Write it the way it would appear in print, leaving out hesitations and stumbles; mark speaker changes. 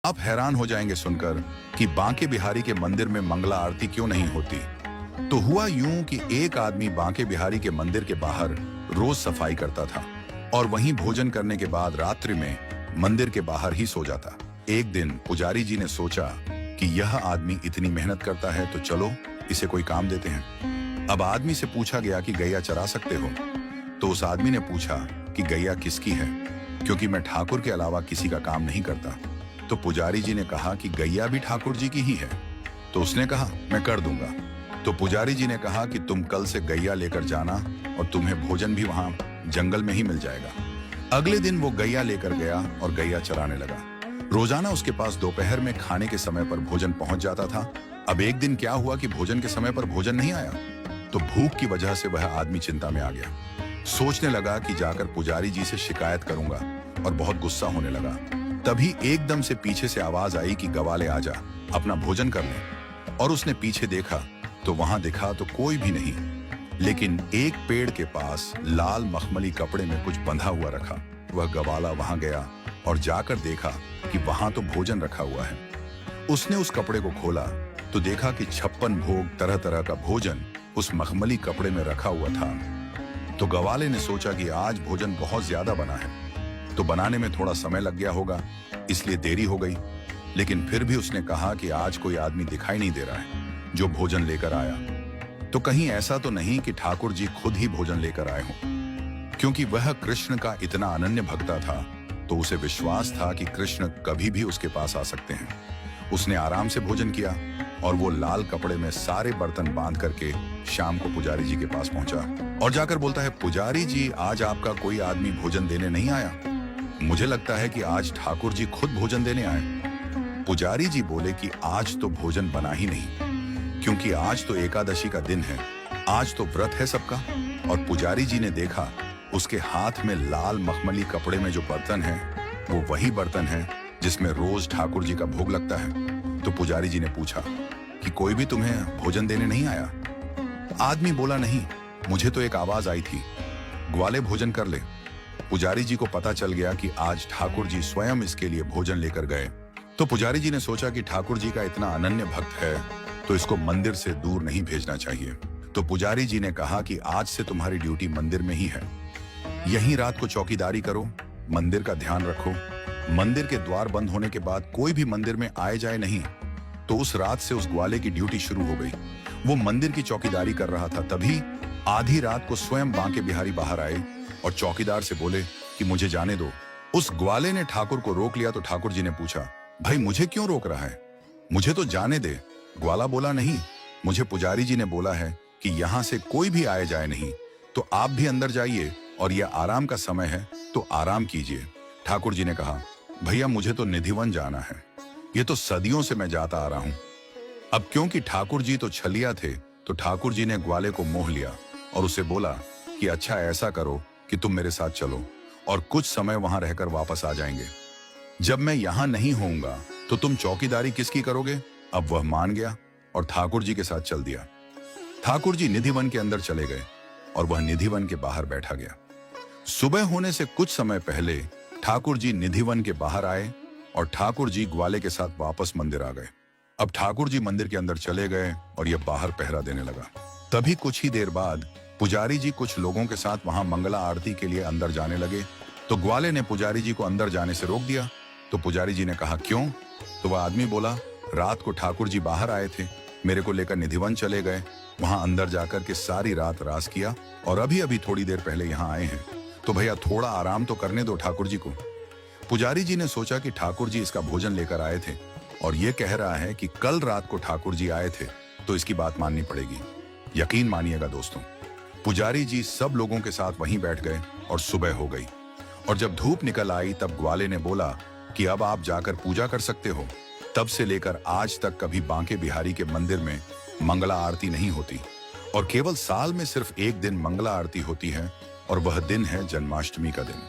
Speaker 1: आप हैरान हो जाएंगे सुनकर कि बांके बिहारी के मंदिर में मंगला आरती क्यों नहीं होती। तो हुआ यूं कि एक आदमी बांके बिहारी के मंदिर के बाहर रोज सफाई करता था और वहीं भोजन करने के बाद रात्रि में मंदिर के बाहर ही सो जाता। एक दिन पुजारी जी ने सोचा कि यह आदमी इतनी मेहनत करता है तो चलो इसे कोई काम देते हैं। अब आदमी से पूछा गया कि गैया चरा सकते हो। तो उस आदमी ने पूछा कि गैया किसकी है, क्योंकि मैं ठाकुर के अलावा किसी का काम नहीं करता। तो पुजारी जी ने कहा कि गैया भी ठाकुर जी की ही है। तो उसने कहा मैं कर दूंगा। तो पुजारी जी ने कहा कि तुम कल से गैया लेकर जाना और तुम्हें भोजन भी वहां जंगल में ही मिल जाएगा। अगले दिन वो गैया लेकर गया और गैया चराने लगा। रोजाना उसके पास दोपहर में खाने के समय पर भोजन पहुंच जाता था। अब एक दिन क्या हुआ कि भोजन के समय पर भोजन नहीं आया। तो भूख की वजह से वह आदमी चिंता में आ गया। सोचने लगा कि जाकर पुजारी जी से शिकायत करूंगा और बहुत गुस्सा होने लगा। तभी एकदम से पीछे से आवाज आई कि गवाले आजा, अपना भोजन कर ले। और उसने पीछे देखा तो वहां दिखा तो कोई भी नहीं, लेकिन एक पेड़ के पास लाल मखमली कपड़े में कुछ बंधा हुआ रखा। वह गवाला वहां गया और जाकर देखा कि वहां तो भोजन रखा हुआ है। उसने उस कपड़े को खोला तो देखा कि 56 भोग तरह तरह का भोजन उस मखमली कपड़े में रखा हुआ था। तो गवाले ने सोचा कि आज भोजन बहुत ज्यादा बना है, तो बनाने में थोड़ा समय लग गया होगा, इसलिए देरी हो गई। लेकिन फिर भी उसने कहा कि आज कोई आदमी दिखाई नहीं दे रहा है जो भोजन लेकर आया। तो कहीं ऐसा तो नहीं कि ठाकुर जी खुद ही भोजन लेकर आए हों। क्योंकि वह कृष्ण का इतना अनन्य भक्ता था तो उसे विश्वास था कि कृष्ण कभी भी उसके पास आ सकते हैं। उसने आराम से भोजन किया और वो लाल कपड़े में सारे बर्तन बांध करके शाम को पुजारी जी के पास पहुंचा और जाकर बोलता है, पुजारी जी आज आपका कोई आदमी भोजन देने नहीं आया। मुझे लगता है कि आज ठाकुर जी खुद भोजन देने आए। पुजारी जी बोले कि आज तो भोजन बना ही नहीं, क्योंकि आज तो एकादशी का दिन है, आज तो व्रत है सबका। और पुजारी जी ने देखा उसके हाथ में लाल मखमली कपड़े में जो बर्तन है वो वही बर्तन है जिसमें रोज ठाकुर जी का भोग लगता है। तो पुजारी जी ने पूछा कि कोई भी तुम्हें भोजन देने नहीं आया। आदमी बोला नहीं, मुझे तो एक आवाज आई थी, ग्वाले भोजन कर ले। पुजारी जी को पता चल गया कि आज ठाकुर जी स्वयं इसके लिए भोजन लेकर गए। तो पुजारी जी ने सोचा कि ठाकुर जी का इतना अनन्य भक्त है तो इसको मंदिर से दूर नहीं भेजना चाहिए। तो पुजारी जी ने कहा कि आज से तुम्हारी ड्यूटी मंदिर में ही है, यहीं रात को चौकीदारी करो, मंदिर का ध्यान रखो। मंदिर के द्वार बंद होने के बाद कोई भी मंदिर में आए जाए नहीं। तो उस रात से उस ग्वाले की ड्यूटी शुरू हो गई। वो मंदिर की चौकीदारी कर रहा था। तभी आधी रात को स्वयं बांके बिहारी बाहर आए और चौकीदार से बोले कि मुझे जाने दो। उस ग्वाले ने ठाकुर को रोक लिया। तो ठाकुर जी ने पूछा, भाई मुझे क्यों रोक रहा है, मुझे तो जाने दे। ग्वाला बोला, नहीं, मुझे पुजारी जी ने बोला है कि यहाँ से कोई भी आए जाए नहीं, तो आप भी अंदर जाइए और यह आराम का समय है तो आराम कीजिए। ठाकुर जी ने कहा, भैया मुझे तो निधिवन जाना है, ये तो सदियों से मैं जाता आ रहा हूं। अब क्योंकि ठाकुर जी तो छलिया थे तो ठाकुर जी ने ग्वाले को मोह लिया और उसे बोला कि अच्छा ऐसा करो कि तुम मेरे साथ चलो और कुछ समय वहां रहकर वापस आ जाएंगे। जब मैं यहां नहीं होऊंगा तो तुम चौकीदारी किसकी करोगे। अब वह मान गया और ठाकुर जी के साथ चल दिया। ठाकुर जी निधिवन के अंदर चले गए और वह निधिवन के बाहर बैठा गया। सुबह होने से कुछ समय पहले ठाकुर जी निधिवन के बाहर आए और ठाकुर जी ग्वाले के साथ वापस मंदिर आ गए। अब ठाकुर जी मंदिर के अंदर चले गए और यह बाहर पहरा देने लगा। तभी कुछ ही देर बाद पुजारी जी कुछ लोगों के साथ वहां मंगला आरती के लिए अंदर जाने लगे। तो ग्वाले ने पुजारी जी को अंदर जाने से रोक दिया। तो पुजारी जी ने कहा, क्यों। तो वह आदमी बोला, रात को ठाकुर जी बाहर आए थे, मेरे को लेकर निधिवन चले गए, वहां अंदर जाकर के सारी रात रास किया और अभी अभी थोड़ी देर पहले यहाँ आए हैं, तो भैया थोड़ा आराम तो करने दो ठाकुर जी को। पुजारी जी ने सोचा कि ठाकुर जी इसका भोजन लेकर आए थे और ये कह रहा है कि कल रात को ठाकुर जी आए थे, तो इसकी बात माननी पड़ेगी। यकीन मानिएगा दोस्तों, पुजारी जी सब लोगों के साथ वहीं बैठ गए और सुबह हो गई। और जब धूप निकल आई तब ग्वाले ने बोला कि अब आप जाकर पूजा कर सकते हो। तब से लेकर आज तक कभी बांके बिहारी के मंदिर में मंगला आरती नहीं होती और केवल साल में सिर्फ एक दिन मंगला आरती होती है और वह दिन है जन्माष्टमी का दिन।